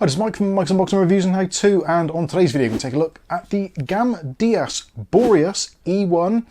Hi, this is Mike from Mike's Unboxing Reviews and How To, and on today's video we take a look at the Gamdias Boreas E1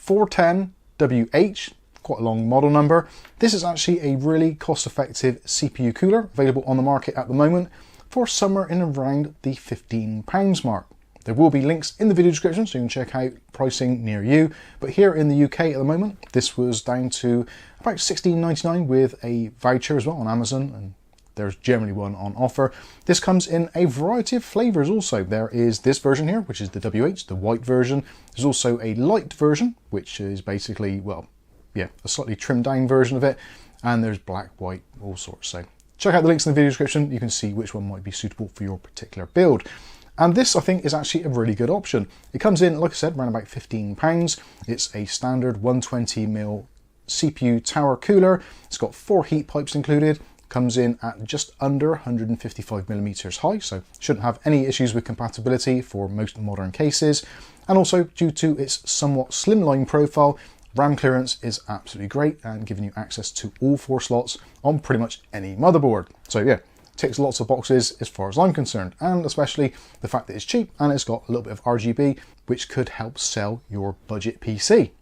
410WH, quite a long model number. This is actually a really cost-effective CPU cooler available on the market at the moment for somewhere in around the £15 mark. There will be links in the video description so you can check out pricing near you, but here in the UK at the moment this was down to about £16.99 with a voucher as well on Amazon, and there's generally one on offer. This comes in a variety of flavors also. There is this version here, which is the WH, the white version. There's also a light version, which is basically, well, yeah, a slightly trimmed down version of it. And there's black, white, all sorts. So check out the links in the video description. You can see which one might be suitable for your particular build. And this, I think, is actually a really good option. It comes in, like I said, around about £15. It's a standard 120mm CPU tower cooler. It's got 4 heat pipes included. Comes in at just under 155mm high, so shouldn't have any issues with compatibility for most modern cases. And also, due to its somewhat slimline profile, RAM clearance is absolutely great and giving you access to all 4 slots on pretty much any motherboard. So yeah, ticks lots of boxes as far as I'm concerned, and especially the fact that it's cheap and it's got a little bit of RGB, which could help sell your budget PC.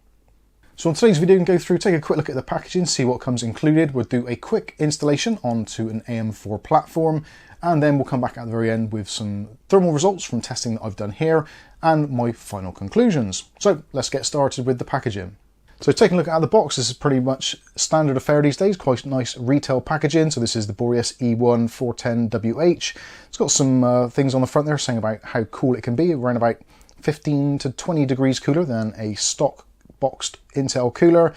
So on today's video, we can go through, take a quick look at the packaging, see what comes included. We'll do a quick installation onto an AM4 platform, and then we'll come back at the very end with some thermal results from testing that I've done here and my final conclusions. So let's get started with the packaging. So taking a look at the box, this is pretty much standard affair these days, quite nice retail packaging. So this is the Boreas E1 410WH. It's got some things on the front there saying about how cool it can be, around about 15 to 20 degrees cooler than a stock boxed Intel cooler,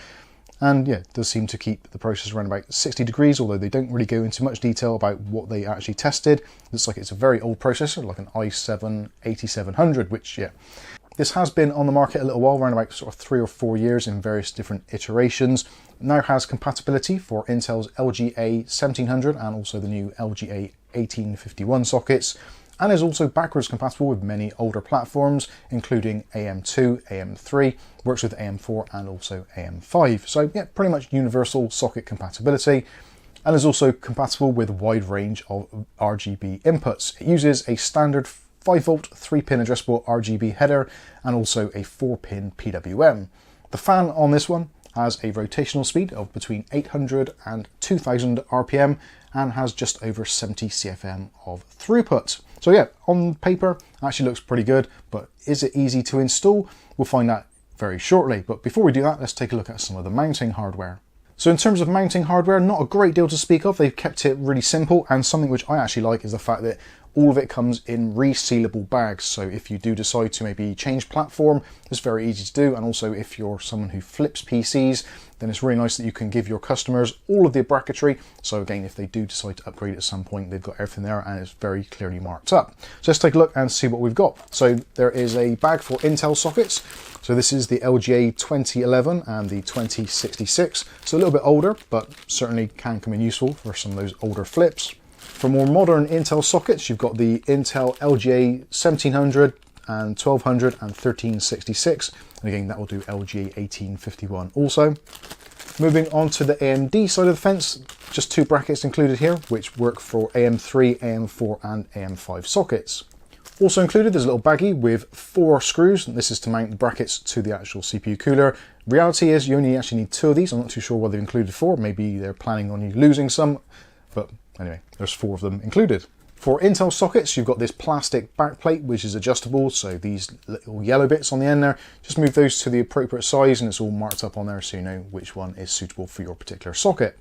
and yeah, it does seem to keep the process around about 60 degrees, although they don't really go into much detail about what they actually tested. Looks like it's a very old processor, like an i7-8700, which yeah, this has been on the market a little while, around about sort of 3 or 4 years in various different iterations. It now has compatibility for Intel's LGA 1700 and also the new LGA 1851 sockets, and is also backwards compatible with many older platforms, including AM2, AM3, works with AM4 and also AM5. So yeah, pretty much universal socket compatibility, and is also compatible with a wide range of RGB inputs. It uses a standard 5V 3-pin addressable RGB header and also a 4-pin PWM. The fan on this one has a rotational speed of between 800 and 2000 RPM and has just over 70 CFM of throughput. So yeah, on paper, actually looks pretty good, but is it easy to install? We'll find out very shortly. But before we do that, let's take a look at some of the mounting hardware. So in terms of mounting hardware, not a great deal to speak of. They've kept it really simple, and something which I actually like is the fact that all of it comes in resealable bags. So if you do decide to maybe change platform, it's very easy to do. And also if you're someone who flips PCs, then it's really nice that you can give your customers all of the bracketry. So again, if they do decide to upgrade at some point, they've got everything there and it's very clearly marked up. So let's take a look and see what we've got. So there is a bag for Intel sockets. So this is the LGA 2011 and the 2066. So a little bit older, but certainly can come in useful for some of those older flips. For more modern Intel sockets, you've got the Intel LGA 1700 and 1200 and 1366. And again, that will do LGA 1851 also. Moving on to the AMD side of the fence, just 2 brackets included here, which work for AM3, AM4 and AM5 sockets. Also included, there's a little baggie with 4 screws, and this is to mount the brackets to the actual CPU cooler. Reality is you only actually need 2 of these. I'm not too sure what they've included for. Maybe they're planning on you losing some, but anyway, there's 4 of them included. For Intel sockets, you've got this plastic backplate, which is adjustable. So these little yellow bits on the end there, just move those to the appropriate size and it's all marked up on there so you know which one is suitable for your particular socket.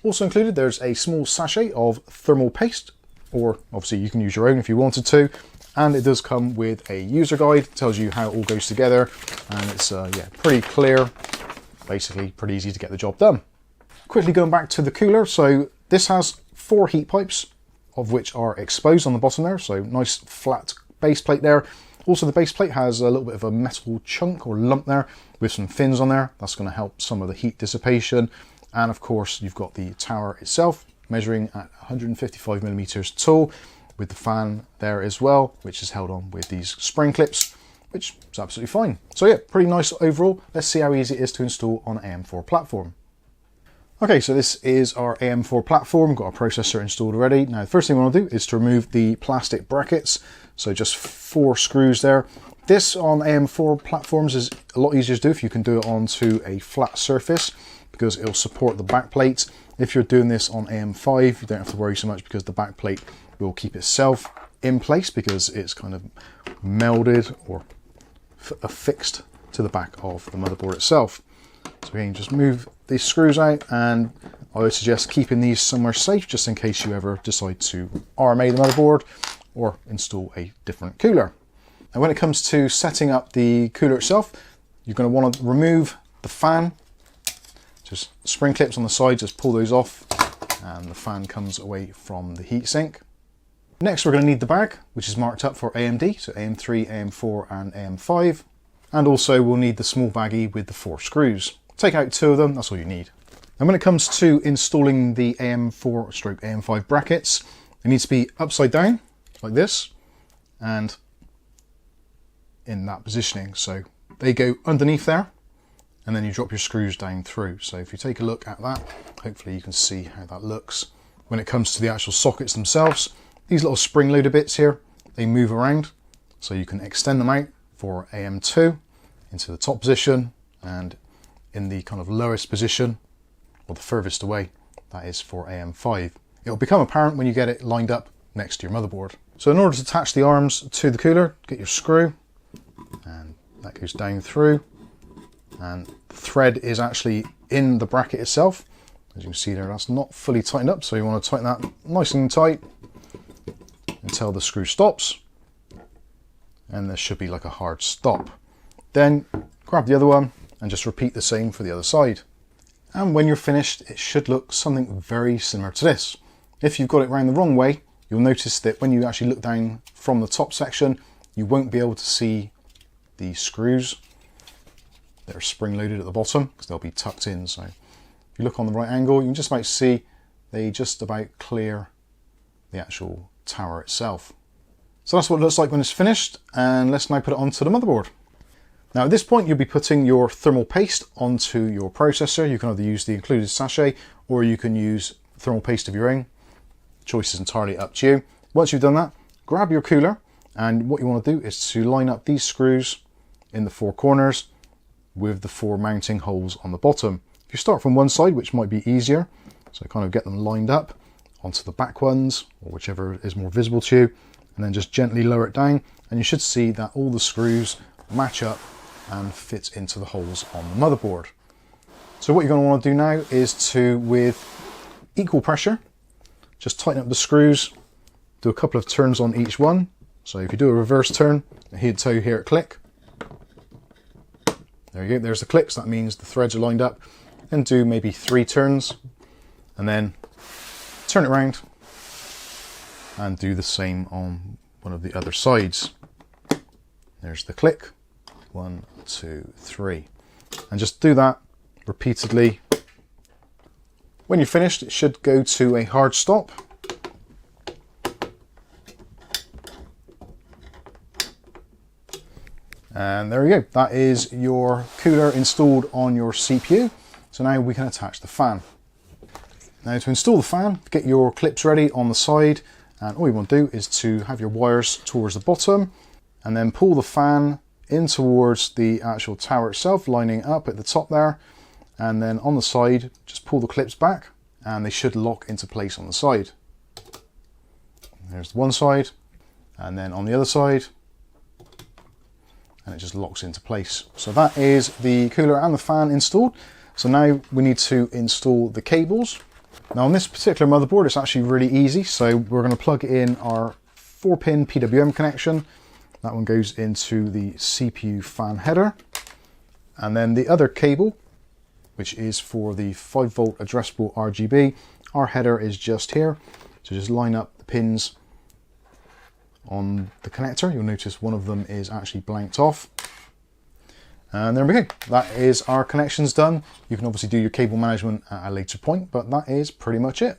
Also included, there's a small sachet of thermal paste, or obviously you can use your own if you wanted to. And it does come with a user guide, it tells you how it all goes together. And it's yeah, pretty clear, basically pretty easy to get the job done. Quickly going back to the cooler, so this has 4 heat pipes, of which are exposed on the bottom there, so nice flat base plate there. Also the base plate has a little bit of a metal chunk or lump there with some fins on there. That's going to help some of the heat dissipation. And of course you've got the tower itself measuring at 155mm tall with the fan there as well, which is held on with these spring clips, which is absolutely fine. So yeah, pretty nice overall. Let's see how easy it is to install on an AM4 platform. Okay, so this is our AM4 platform, got our processor installed already. Now the first thing we want to do is to remove the plastic brackets, so just 4 screws there. This on AM4 platforms is a lot easier to do if you can do it onto a flat surface, because it'll support the back plate. If you're doing this on AM5, you don't have to worry so much because the back plate will keep itself in place because it's kind of melded or affixed to the back of the motherboard itself. So we can just move these screws out, and I would suggest keeping these somewhere safe just in case you ever decide to RMA the motherboard or install a different cooler. Now when it comes to setting up the cooler itself, you're going to want to remove the fan. Just spring clips on the side, just pull those off and the fan comes away from the heatsink. Next we're going to need the bag, which is marked up for AMD, so AM3, AM4 and AM5. And also we'll need the small baggie with the 4 screws. Take out 2 of them, that's all you need. And when it comes to installing the AM4/AM5 brackets, it needs to be upside down, like this, and in that positioning. So they go underneath there, and then you drop your screws down through. So if you take a look at that, hopefully you can see how that looks. When it comes to the actual sockets themselves, these little spring-loaded bits here, they move around, so you can extend them out for AM2 into the top position, and in the kind of lowest position, or the furthest away, that is for AM5. It'll become apparent when you get it lined up next to your motherboard. So in order to attach the arms to the cooler, get your screw, and that goes down through, and the thread is actually in the bracket itself. As you can see there, that's not fully tightened up, so you want to tighten that nice and tight until the screw stops, and there should be like a hard stop. Then grab the other one and just repeat the same for the other side. And when you're finished, it should look something very similar to this. If you've got it round the wrong way, you'll notice that when you actually look down from the top section, you won't be able to see the screws that are spring-loaded at the bottom, because they'll be tucked in. So if you look on the right angle, you can just about see they just about clear the actual tower itself. So that's what it looks like when it's finished, and let's now put it onto the motherboard. Now at this point you'll be putting your thermal paste onto your processor. You can either use the included sachet or you can use thermal paste of your own. The choice is entirely up to you. Once you've done that, grab your cooler, and what you want to do is to line up these screws in the 4 corners with the 4 mounting holes on the bottom. If you start from one side, which might be easier, so kind of get them lined up onto the back ones, or whichever is more visible to you, and then just gently lower it down, and you should see that all the screws match up and fit into the holes on the motherboard. So what you're going to want to do now is to, with equal pressure, just tighten up the screws, do a couple of turns on each one. So if you do a reverse turn, he'd tell you here at click. There you go, there's the clicks, that means the threads are lined up. And do maybe 3 turns, and then turn it around and do the same on one of the other sides. There's the click, 1, 2, 3, and just do that repeatedly. When you're finished, it should go to a hard stop. And there we go, that is your cooler installed on your CPU. So now we can attach the fan. Now to install the fan, get your clips ready on the side, and all you want to do is to have your wires towards the bottom, and then pull the fan in towards the actual tower itself, lining up at the top there, and then on the side just pull the clips back and they should lock into place on the side. There's one side, and then on the other side, and it just locks into place. So that is the cooler and the fan installed. So now we need to install the cables. Now on this particular motherboard it's actually really easy, so we're going to plug in our 4-pin PWM connection. That one goes into the CPU fan header, and then the other cable, which is for the 5V addressable RGB, our header is just here. So just line up the pins on the connector. You'll notice one of them is actually blanked off. And there we go. That is our connections done. You can obviously do your cable management at a later point, but that is pretty much it.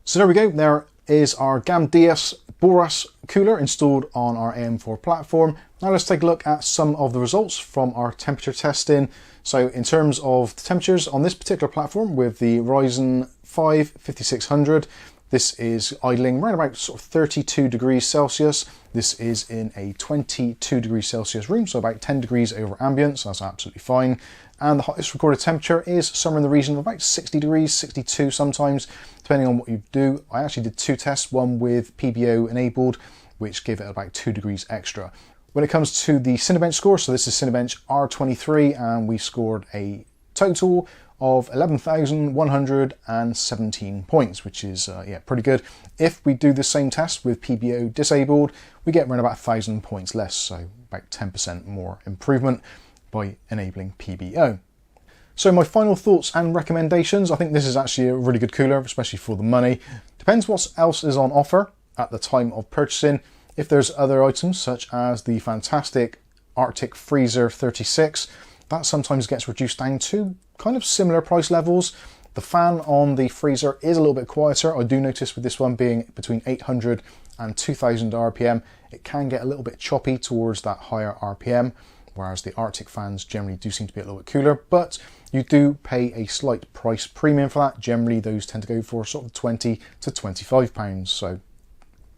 So there we go. There is our Gamdias Boreas cooler installed on our AM4 platform. Now let's take a look at some of the results from our temperature testing. So in terms of the temperatures on this particular platform with the Ryzen 5 5600, this is idling around about sort of 32 degrees Celsius. This is in a 22 degrees Celsius room, so about 10 degrees over ambient, so that's absolutely fine. And the hottest recorded temperature is somewhere in the region of about 60 degrees, 62 sometimes, depending on what you do. I actually did two tests, one with PBO enabled, which gave it about 2 degrees extra. When it comes to the Cinebench score, so this is Cinebench R23, and we scored a total of 11,117 points, which is yeah, pretty good. If we do the same test with PBO disabled, we get around about 1,000 points less, so about 10% more improvement by enabling PBO. So my final thoughts and recommendations, I think this is actually a really good cooler, especially for the money. Depends what else is on offer at the time of purchasing. If there's other items such as the fantastic Arctic Freezer 36, that sometimes gets reduced down to kind of similar price levels. The fan on the freezer is a little bit quieter. I do notice with this one being between 800 and 2000 RPM, it can get a little bit choppy towards that higher RPM, whereas the Arctic fans generally do seem to be a little bit cooler, but you do pay a slight price premium for that. Generally, those tend to go for sort of 20 to 25 pounds, so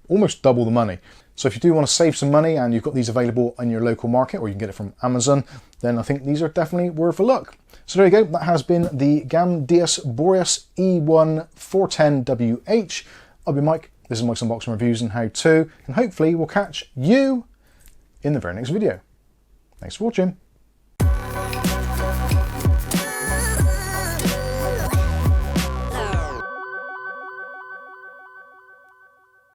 almost double the money. So if you do want to save some money and you've got these available in your local market, or you can get it from Amazon, then I think these are definitely worth a look. So there you go, that has been the Gamdias Boreas E1 410WH. I've been Mike, this is Mike's Unboxing Reviews and How To, and hopefully we'll catch you in the very next video. Thanks for watching.